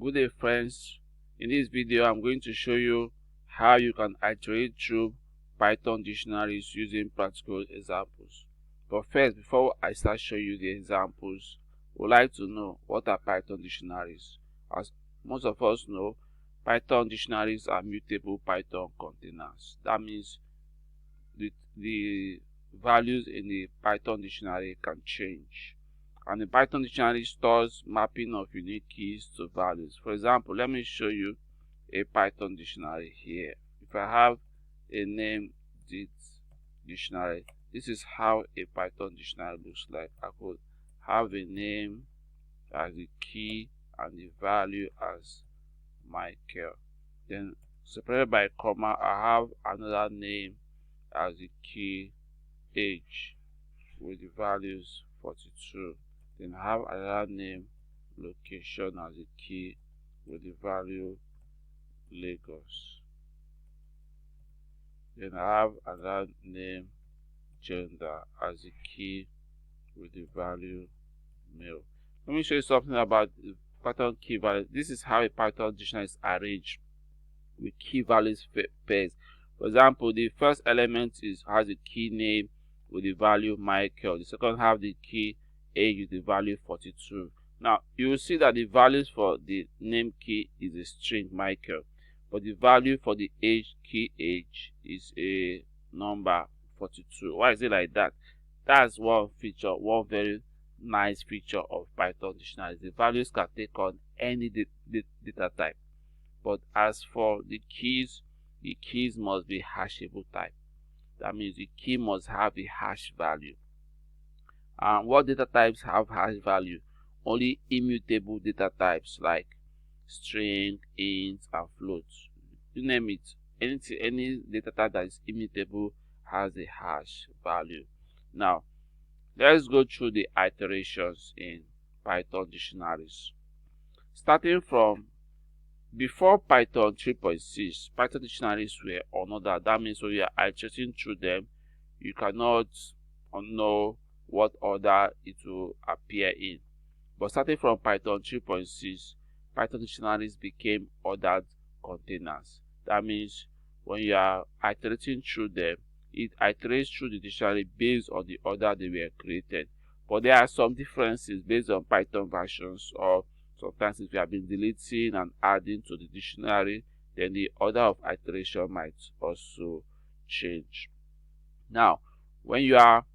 Good day friends, in this video I'm going to show you how you can iterate through Python dictionaries using practical examples. But first, before I start showing you the examples, we would like to know what are Python dictionaries. As most of us know, Python dictionaries are mutable Python containers. That means the values in the Python dictionary can change. And the Python dictionary stores mapping of unique keys to values. For example, let me show you a Python dictionary here. If I have a name dictionary, this is how a Python dictionary looks like. I could have a name as the key and the value as Michael. Then separated by a comma, I have another name as the key, age, with the values 42. Then I have another name, location, as a key with the value Lagos. Then I have another name, gender, as a key with the value male. Let me show you something about the Python key value. This is how a Python dictionary is arranged with key values pairs. For example, the first element has a key name with the value Michael. The second have the key age with the value 42. Now you will see that the values for the name key is a string Michael, but the value for the age key age is a number 42. Why is it like that? That's one feature, one very nice feature of Python dictionaries. The values can take on any data type. But as for the keys must be hashable type. That means the key must have a hash value. And what data types have hash value? Only immutable data types like string, int, and float. You name it. Any data type that is immutable has a hash value. Now, let's go through the iterations in Python dictionaries. Starting from before Python 3.6, Python dictionaries were unordered. That means when you are iterating through them, you cannot know what order it will appear in. But starting from Python 3.6, Python dictionaries became ordered containers. That means when you are iterating through them, it iterates through the dictionary based on the order they were created. But there are some differences based on Python versions, or sometimes if you have been deleting and adding to the dictionary, then the order of iteration might also change. Now, when you are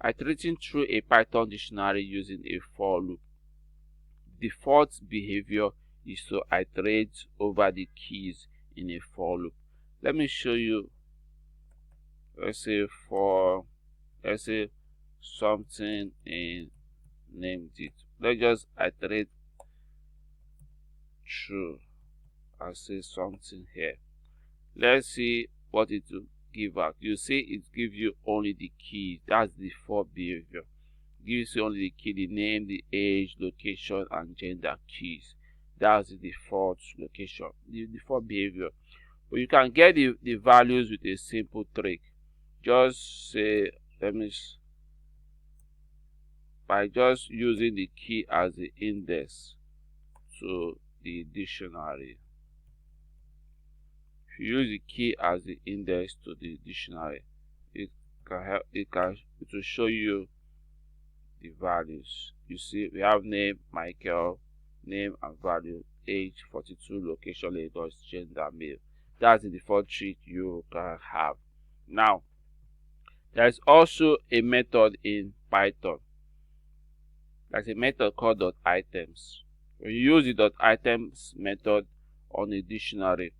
iterating through a Python dictionary using a for loop, default behavior is to iterate over the keys in a for loop. Let me show you. Let's say something in named it. Let's just iterate through and say something here. Let's see what it will give out. You see it gives you only the keys. That's the default behavior. It gives you only the key, the name, the age, location, and gender keys. That's the default location, the default behavior. But you can get the values with a simple trick. Just say, by just using the key as the index to the dictionary. If you use the key as the index to the dictionary, it will show you the values. You see, we have name Michael, name and value, age 42, location Lagos, gender male. That's the default trick you can have. Now, there is also a method in Python. There's a method called .items. When you use the .items method on a dictionary,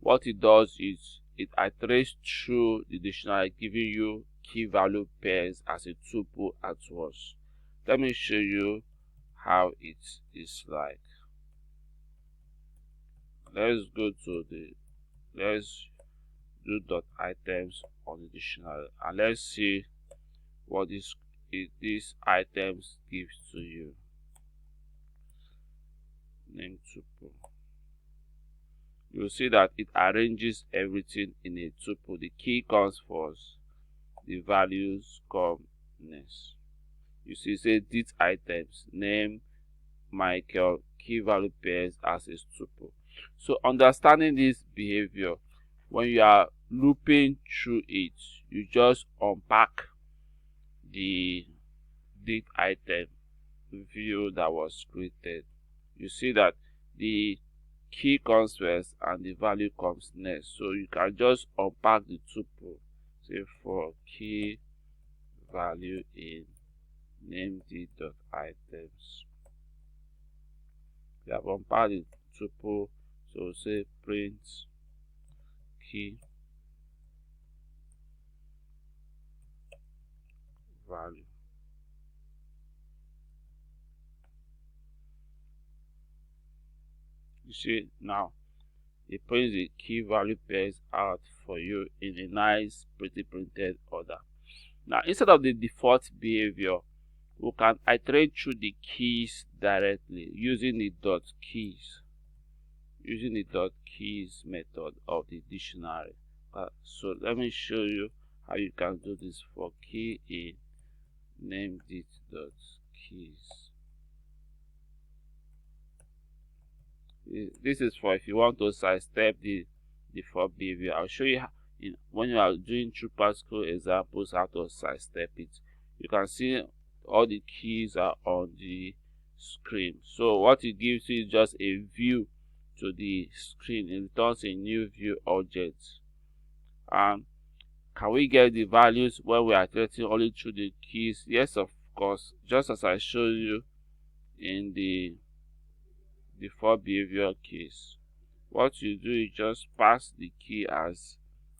what it does is it iterates through the dictionary, giving you key value pairs as a tuple at once. Let me show you how it is like. Let's do .items on the dictionary and let's see what these items gives to you. Name tuple. You will see that it arranges everything in a tuple. The key comes first, the values come next. You see, say these items, name, Michael, key value pairs as a tuple. So understanding this behavior, when you are looping through it, you just unpack the date item view that was created. You see that the key comes first and the value comes next. So you can just unpack the tuple. Say for key value in named.items. We have unpacked the tuple. So say print key value. You see now it prints the key value pairs out for you in a nice pretty printed order. Now instead of the default behavior, we can iterate through the keys directly using the dot keys method of the dictionary. So let me show you how you can do this for key in named.keys. This is for if you want to sidestep the default behavior. I'll show you how, when you are doing true particle examples, how to sidestep it. You can see all the keys are on the screen. So what it gives you is just a view to the screen. It returns a new view object. And can we get the values when we are iterating only through the keys? Yes, of course. Just as I showed you in the default behavior case, what you do is just pass the key as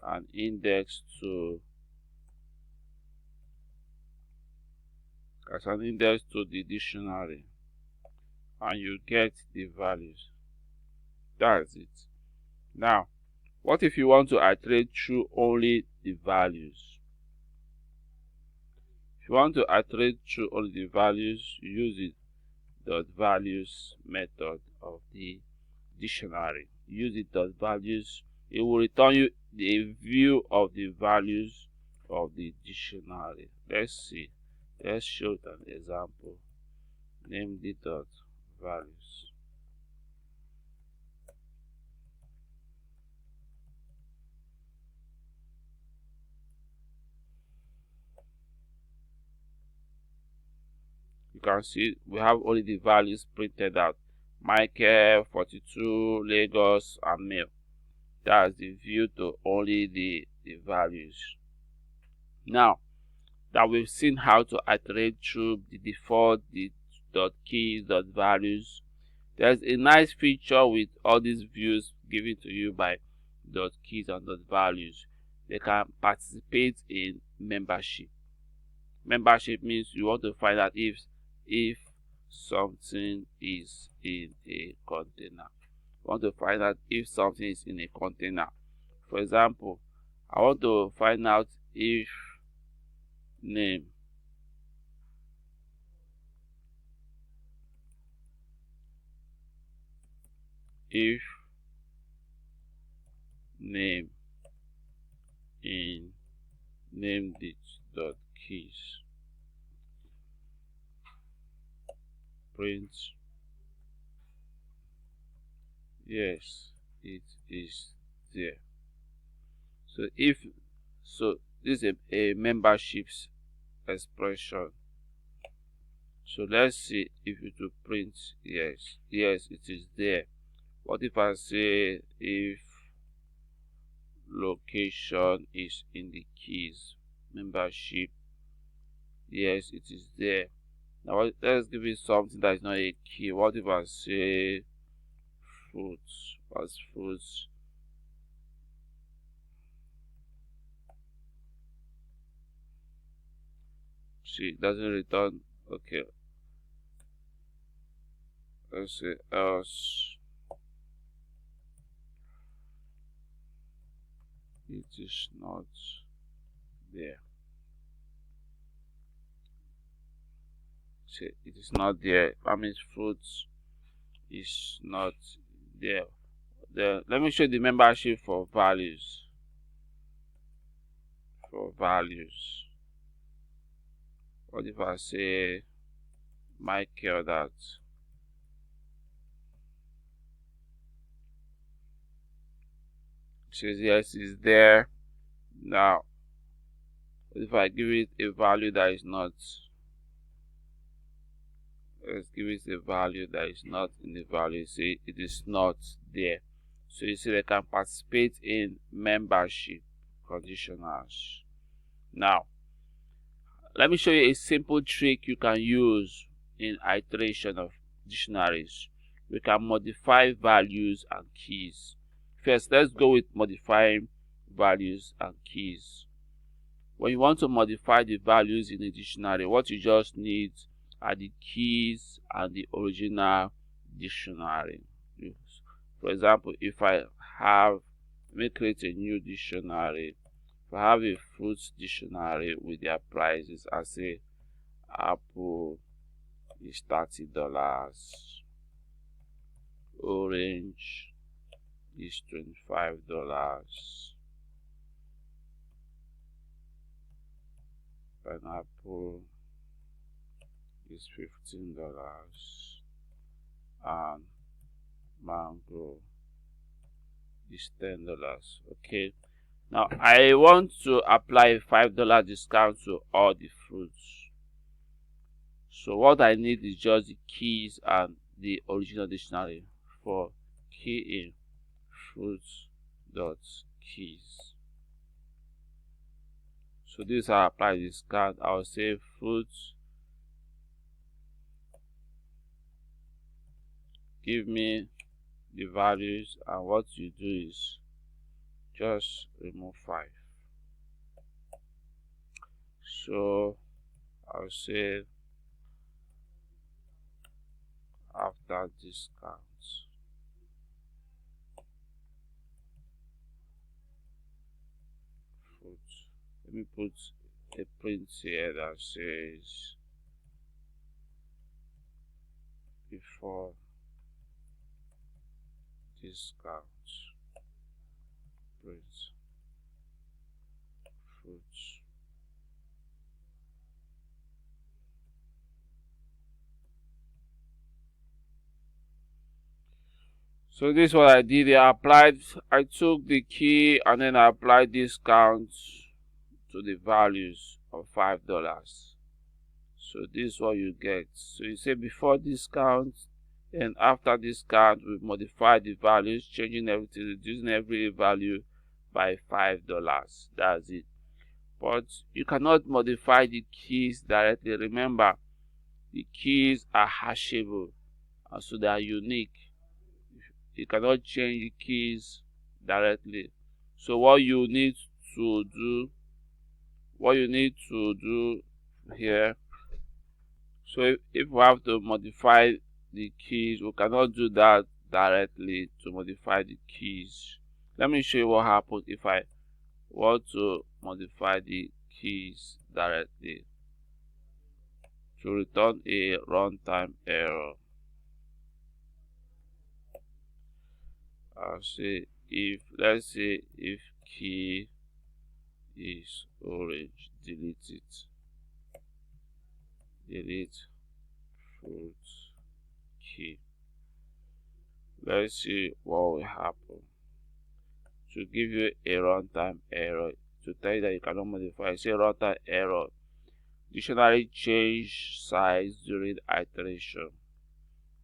an index to the dictionary, and you get the values. That's it. Now what if you want to iterate through only the values? If you want to iterate through only the values, you use the .values method of the dictionary. Use the .values. It will return you a view of the values of the dictionary. Let's see. Let's show an example. Name the .values. You can see we have only the values printed out. Michael, 42, Lagos, and male. That's the view to only the values. Now that we've seen how to iterate through the default, the .keys, .values, there's a nice feature with all these views given to you by .keys and .values. They can participate in membership. Membership means you want to find out if something is in a container. You want to find out if something is in a container. For example, I want to find out if name in named.keys print yes, it is there. So this is a memberships expression. So let's see if it will print yes, it is there. What if I say if location is in the keys membership? Yes, it is there. Now let's give it something that is not a key. What if I say fruits? What's fruits? See, it doesn't return. Okay, let's say else. It is not there. See, it is not there. That means fruits is not there. Let me show you the membership for values. What if I say Michael that says yes, is there. Now if I give it a value that is not, let's give it a value that is not in the value, see it is not there. So you see they can participate in membership conditionals. Now let me show you a simple trick you can use in iteration of dictionaries. We can modify values and keys. First, let's go with modifying values and keys. When you want to modify the values in a dictionary, what you just need are the keys and the original dictionary. For example, if I have, let me create a new dictionary. If I have a fruits dictionary with their prices, I say apple is $30, orange is $25, pineapple is $15, and mango is $10. Okay, now I want to apply a $5 discount to all the fruits. So what I need is just the keys and the original dictionary. For key in fruits dot keys. So this is how I apply discount. I'll say fruits, give me the values, and what you do is just remove 5. So I'll say after discount, fruits. Let me put a print here that says before discount print fruits. So this is what I did. I took the key and then I applied discount to the values of $5. So this is what you get. So you say before discount and after discount, we modify the values, changing everything, reducing every value by $5. That's it. But you cannot modify the keys directly. Remember, the keys are hashable, and so they are unique. You cannot change the keys directly. So what you need to do here, so if we have to modify the keys, we cannot do that directly to modify the keys. Let me show you what happens if I want to modify the keys directly to return a runtime error. I'll say let's say if key is orange, delete it. Delete fruit key. Let's see what will happen. To give you a runtime error, to tell you that you cannot modify, say runtime error. Dictionary change size during iteration.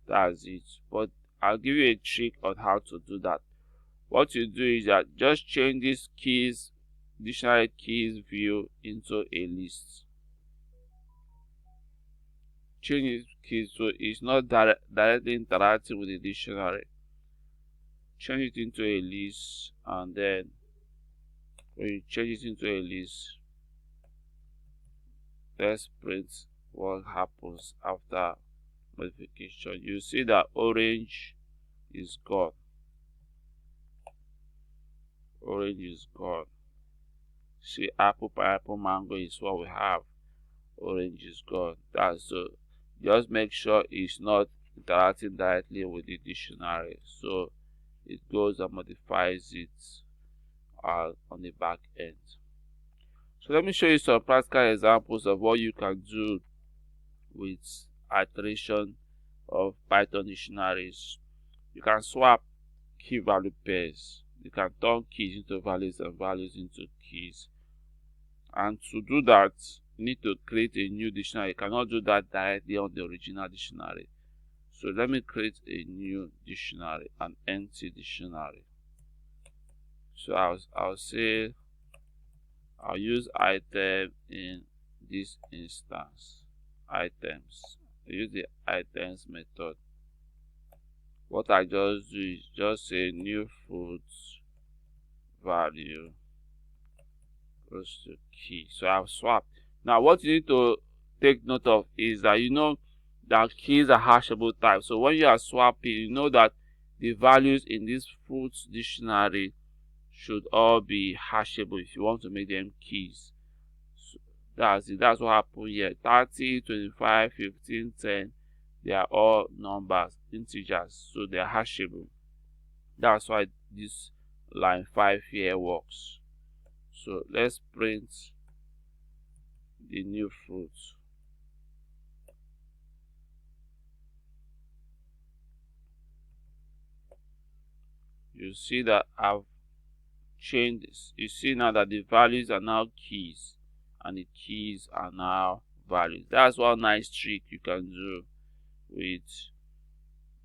That's it. But I'll give you a trick on how to do that. What you do is that just change these keys, dictionary keys view, into a list. Change these keys so it's not directly interacting with the dictionary. Change it into a list, and then when you change it into a list, let's print what happens after modification. You see that orange is gone. Orange is gone. See, apple, pineapple, mango is what we have. Orange is gone. That's so. Just make sure it's not interacting directly with the dictionary, so it goes and modifies it on the back end. So let me show you some practical examples of what you can do with iteration of Python dictionaries. You can swap key value pairs. You can turn keys into values and values into keys. And to do that, you need to create a new dictionary. You cannot do that directly on the original dictionary. So let me create a new dictionary, an empty dictionary. So I'll say I'll use item in this instance. Items. I use the items method. What I just do is just say new fruit value goes to key. So I've swapped. Now what you need to take note of is that you know that keys are hashable type. So when you are swapping, you know that the values in this fruits dictionary should all be hashable if you want to make them keys. So that's it. That's what happened here. 30, 25, 15, 10. They are all numbers, integers, so they are hashable. That's why this line 5 here works. So let's print the new fruit. You see that I've changed this. You see now that the values are now keys and the keys are now values. That's one nice trick you can do with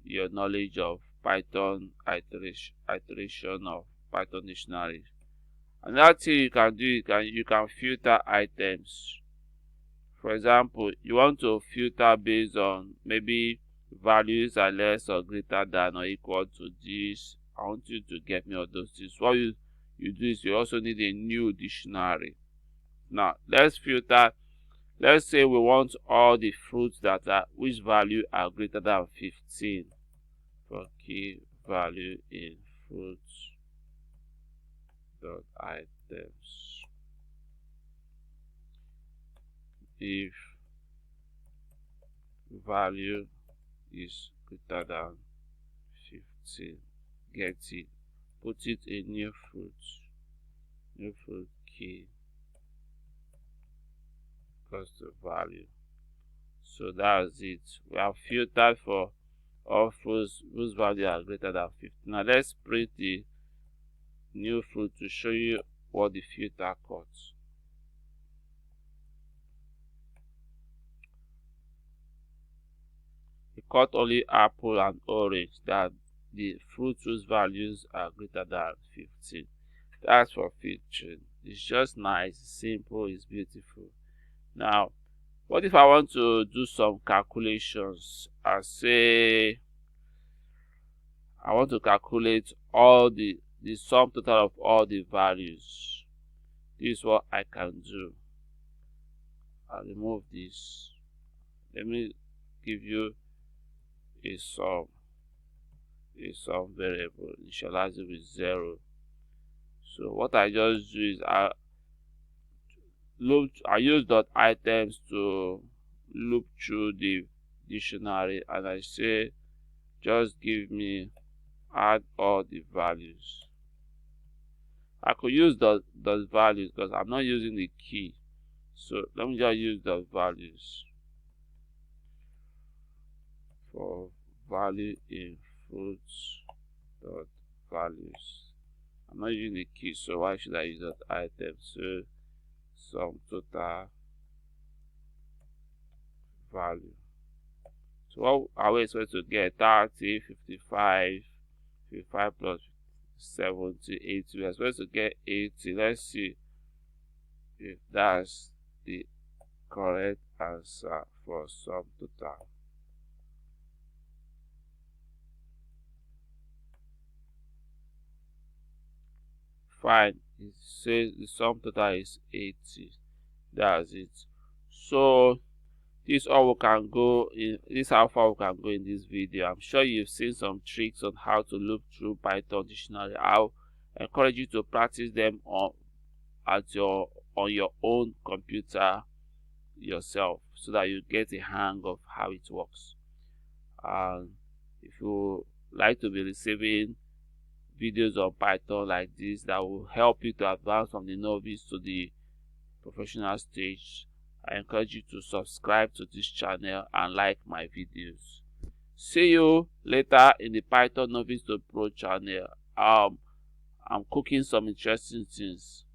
your knowledge of Python iteration of Python dictionary. Another thing you can do, you can filter items. For example, you want to filter based on maybe values are less or greater than or equal to this. I want you to get me all those things. What you do is you also need a new dictionary. Now let's filter. Let's say we want all the fruits that are which value are greater than 15 for key value in fruits dot items. If value is greater than 15, get it, put it in new fruit key equals to value. So that's it. We have filtered for all fruits whose value are greater than 15. Now let's print the new fruit to show you what the filter cuts. It cut only apple and orange, that the fruits whose values are greater than 15. That's for filtering. It's just nice, simple, it's beautiful. Now, what if I want to do some calculations? I say I want to calculate all the sum total of all the values. This is what I can do. I'll remove this. Let me give you a sum variable, initialize it with 0. So what I just do is I use .items to loop through the dictionary, and I say just give me add all the values. I could use the values because I'm not using the key. So let me just use the values for value in fruits dot values. I'm not using the key, so why should I use that item? So sum total value. So what are we supposed to get? 30, 55, 55 plus 70, 80. We are supposed to get 80. Let's see if that's the correct answer for sum total. Fine, it says the sum total is 80. That's it. So this is all we can go in. This is how far we can go in this video. I'm sure you've seen some tricks on how to loop through Python dictionary. I'll encourage you to practice them on your own computer yourself, so that you get a hang of how it works. And if you like to be receiving videos on Python like this that will help you to advance from the novice to the professional stage, I encourage you to subscribe to this channel and like my videos. See you later in the Python Novice to Pro channel. I'm cooking some interesting things.